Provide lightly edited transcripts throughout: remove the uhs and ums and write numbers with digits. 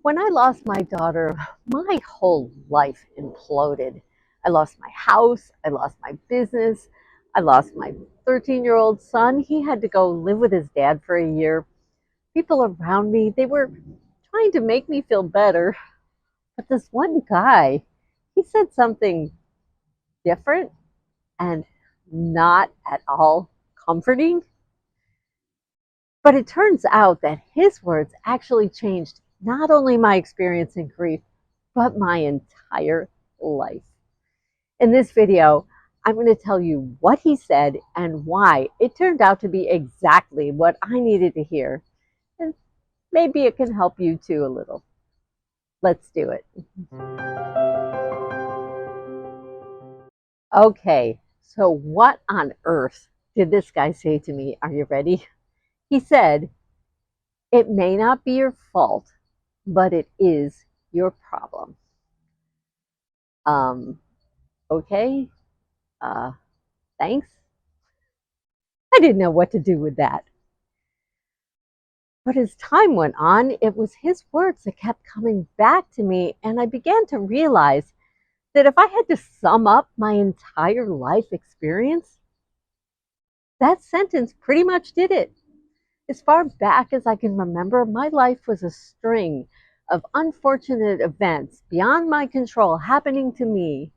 When I lost my daughter, my whole life imploded. I lost my house, I lost my business, I lost my 13-year-old son. He had to go live with his dad for a year. People around me, they were trying to make me feel better. But this one guy, he said something different and not at all comforting. But it turns out that his words actually changed not only my experience in grief, but my entire life. In this video, I'm going to tell you what he said and why it turned out to be exactly what I needed to hear. And maybe it can help you too a little. Let's do it. Okay, so what on earth did this guy say to me? Are you ready? He said, "It may not be your fault, but it is your problem." Um, okay, uh, thanks. I didn't know what to do with that. But as time went on, it was his words that kept coming back to me, and I began to realize that if I had to sum up my entire life experience, that sentence pretty much did it. As far back as I can remember, my life was a string of unfortunate events beyond my control happening to me.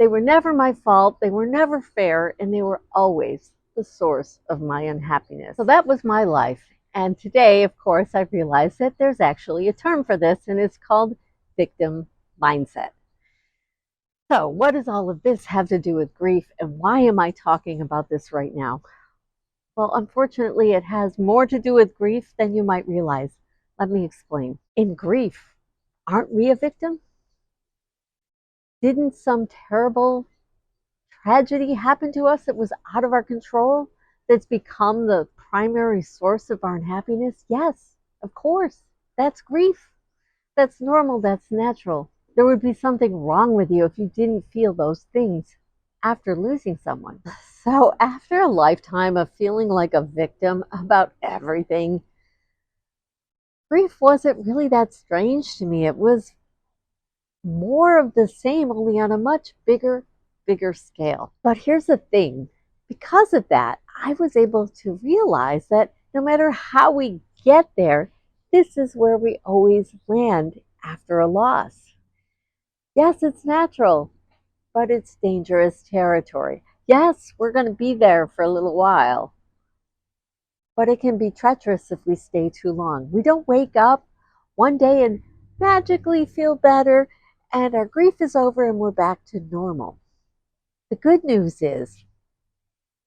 They were never my fault, they were never fair, and they were always the source of my unhappiness. So that was my life. And today, of course, I've realized that there's actually a term for this, and it's called victim mindset. So what does all of this have to do with grief, and why am I talking about this right now? Well, unfortunately, it has more to do with grief than you might realize. Let me explain. In grief, aren't we a victim? Didn't some terrible tragedy happen to us that was out of our control, that's become the primary source of our unhappiness? Yes, of course. That's grief. That's normal. That's natural. There would be something wrong with you if you didn't feel those things after losing someone. So after a lifetime of feeling like a victim about everything, grief wasn't really that strange to me. It was more of the same, only on a much bigger scale. But here's the thing. Because of that, I was able to realize that no matter how we get there, this is where we always land after a loss. Yes, it's natural, but it's dangerous territory. Yes, we're going to be there for a little while, but it can be treacherous if we stay too long. We don't wake up one day and magically feel better and our grief is over and we're back to normal. The good news is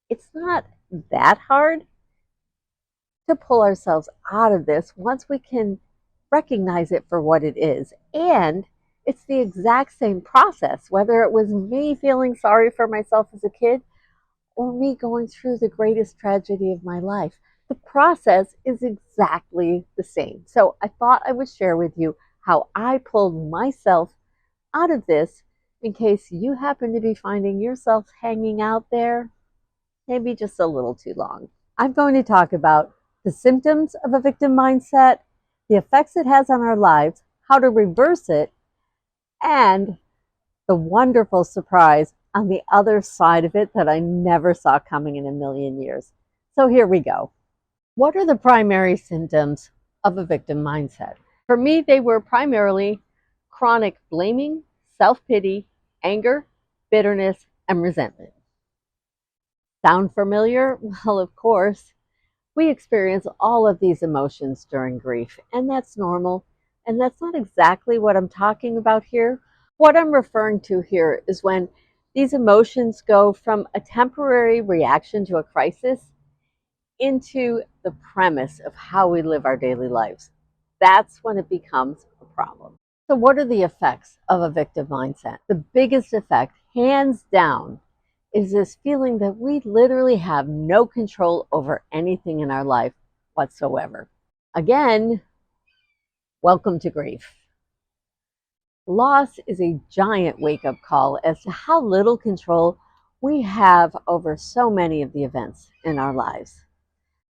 it's not that hard to pull ourselves out of this once we can recognize it for what it is. And it's the exact same process, whether it was me feeling sorry for myself as a kid or me going through the greatest tragedy of my life. The process is exactly the same. So I thought I would share with you how I pulled myself out of this in case you happen to be finding yourself hanging out there, maybe just a little too long. I'm going to talk about the symptoms of a victim mindset, the effects it has on our lives, how to reverse it, and the wonderful surprise on the other side of it that I never saw coming in a million years. So here we go. What are the primary symptoms of a victim mindset? For me, they were primarily chronic blaming, self-pity, anger, bitterness, and resentment. Sound familiar? Well, of course. We experience all of these emotions during grief, and that's normal. And that's not exactly what I'm talking about here. What I'm referring to here is when these emotions go from a temporary reaction to a crisis into the premise of how we live our daily lives. That's when it becomes a problem. So what are the effects of a victim mindset? The biggest effect, hands down, is this feeling that we literally have no control over anything in our life whatsoever. Again, welcome to grief. Loss is a giant wake-up call as to how little control we have over so many of the events in our lives.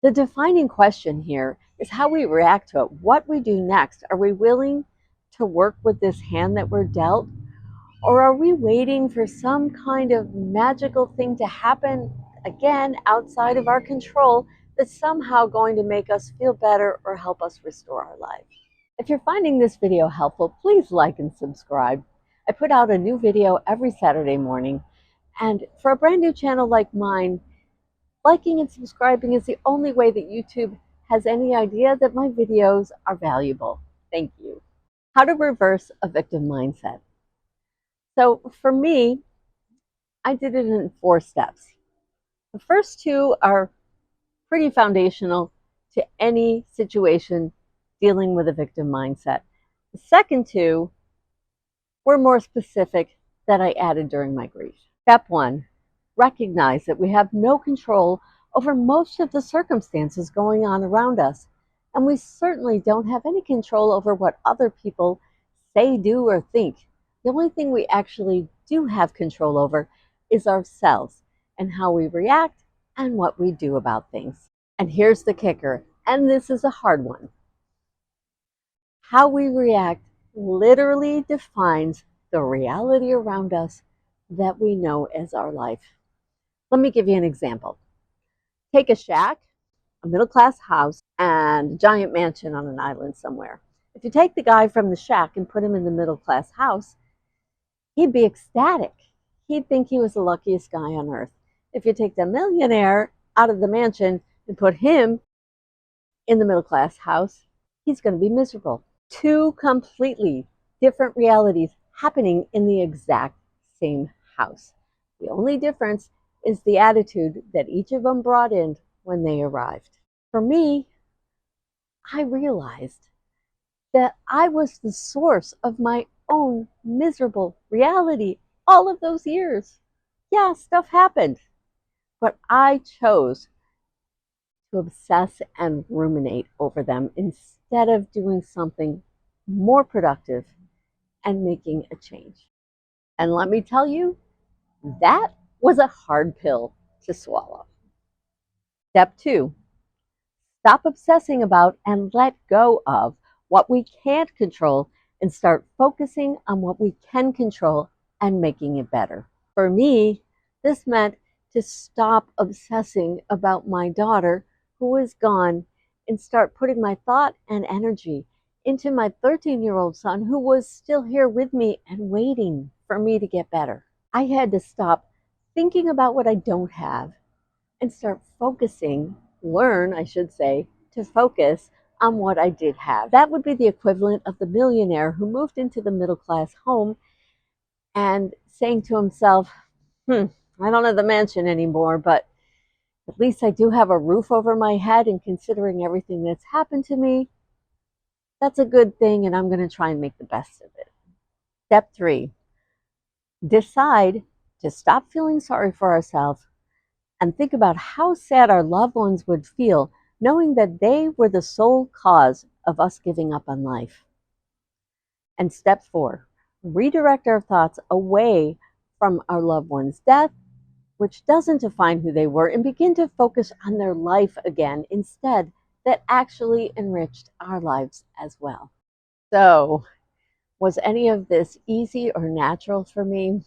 The defining question here is how we react to it. What we do next. Are we willing to work with this hand that we're dealt? Or are we waiting for some kind of magical thing to happen again outside of our control that's somehow going to make us feel better or help us restore our life? If you're finding this video helpful, please like and subscribe. I put out a new video every Saturday morning, and for a brand new channel like mine, liking and subscribing is the only way that YouTube has any idea that my videos are valuable. Thank you. How to reverse a victim mindset. So for me, I did it in 4 steps. The first 2 are pretty foundational to any situation dealing with a victim mindset. The second 2 were more specific that I added during my grief. Step 1, recognize that we have no control over most of the circumstances going on around us, and we certainly don't have any control over what other people say, do, or think. The only thing we actually do have control over is ourselves and how we react and what we do about things. And here's the kicker, and this is a hard one. How we react literally defines the reality around us that we know as our life. Let me give you an example. Take a shack, a middle-class house, and a giant mansion on an island somewhere. If you take the guy from the shack and put him in the middle-class house, he'd be ecstatic. He'd think he was the luckiest guy on earth. If you take the millionaire out of the mansion and put him in the middle-class house, he's going to be miserable. 2 completely different realities happening in the exact same house. The only difference is the attitude that each of them brought in when they arrived. For me, I realized that I was the source of my own miserable reality all of those years. Yeah, stuff happened, but I chose to obsess and ruminate over them instead of doing something more productive and making a change. And let me tell you, that was a hard pill to swallow. Step 2, stop obsessing about and let go of what we can't control and start focusing on what we can control and making it better. For me, this meant to stop obsessing about my daughter who is gone and start putting my thought and energy into my 13-year-old son who was still here with me and waiting for me to get better. I had to stop thinking about what I don't have and start learn, I should say, to focus on what I did have. That would be the equivalent of the millionaire who moved into the middle-class home and saying to himself, I don't have the mansion anymore, but at least I do have a roof over my head, and considering everything that's happened to me, that's a good thing, and I'm going to try and make the best of it. Step 3, decide to stop feeling sorry for ourselves and think about how sad our loved ones would feel knowing that they were the sole cause of us giving up on life. And step 4, redirect our thoughts away from our loved one's death, which doesn't define who they were, and begin to focus on their life again instead, that actually enriched our lives as well. So, was any of this easy or natural for me?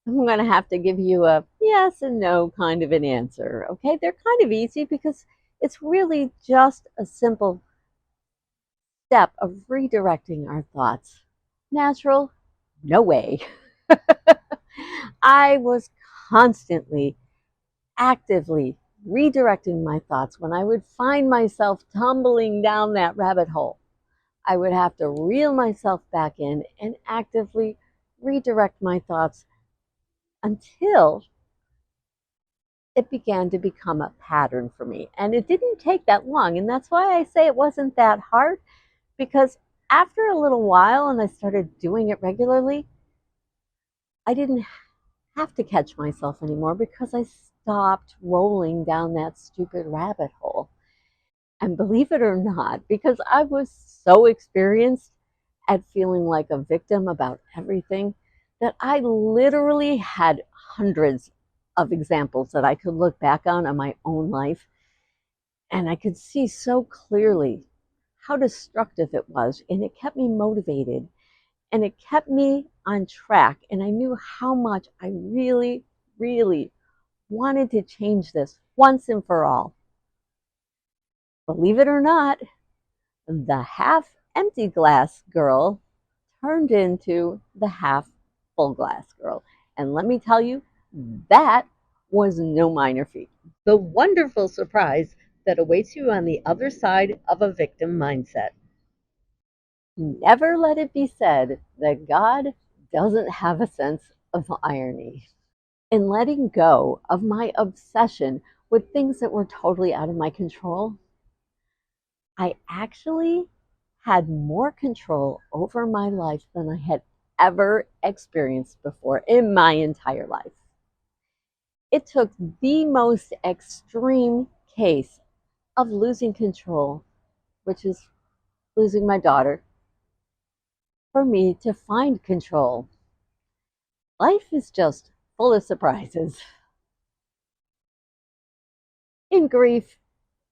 I'm going to have to give you a yes and no kind of an answer, okay? They're kind of easy because it's really just a simple step of redirecting our thoughts. Natural? No way. I was constantly, actively redirecting my thoughts when I would find myself tumbling down that rabbit hole. I would have to reel myself back in and actively redirect my thoughts until it began to become a pattern for me. And it didn't take that long. And that's why I say it wasn't that hard, because after a little while and I started doing it regularly, I didn't have to catch myself anymore because I stopped rolling down that stupid rabbit hole. And believe it or not, because I was so experienced at feeling like a victim about everything, that I literally had hundreds of examples that I could look back on in my own life. And I could see so clearly how destructive it was. And it kept me motivated and it kept me on track. And I knew how much I really, really wanted to change this once and for all. Believe it or not, the half empty glass girl turned into the half full glass girl. And let me tell you, that was no minor feat. The wonderful surprise that awaits you on the other side of a victim mindset. Never let it be said that God doesn't have a sense of irony. In letting go of my obsession with things that were totally out of my control, I actually had more control over my life than I had ever experienced before in my entire life. It took the most extreme case of losing control, which is losing my daughter, for me to find control. Life is just full of surprises. In grief,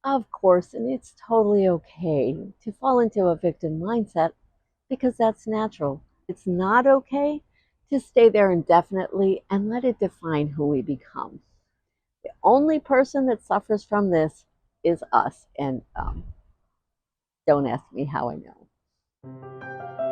of course, and it's totally okay to fall into a victim mindset because that's natural. It's not okay to stay there indefinitely and let it define who we become. The only person that suffers from this is us, and don't ask me how I know.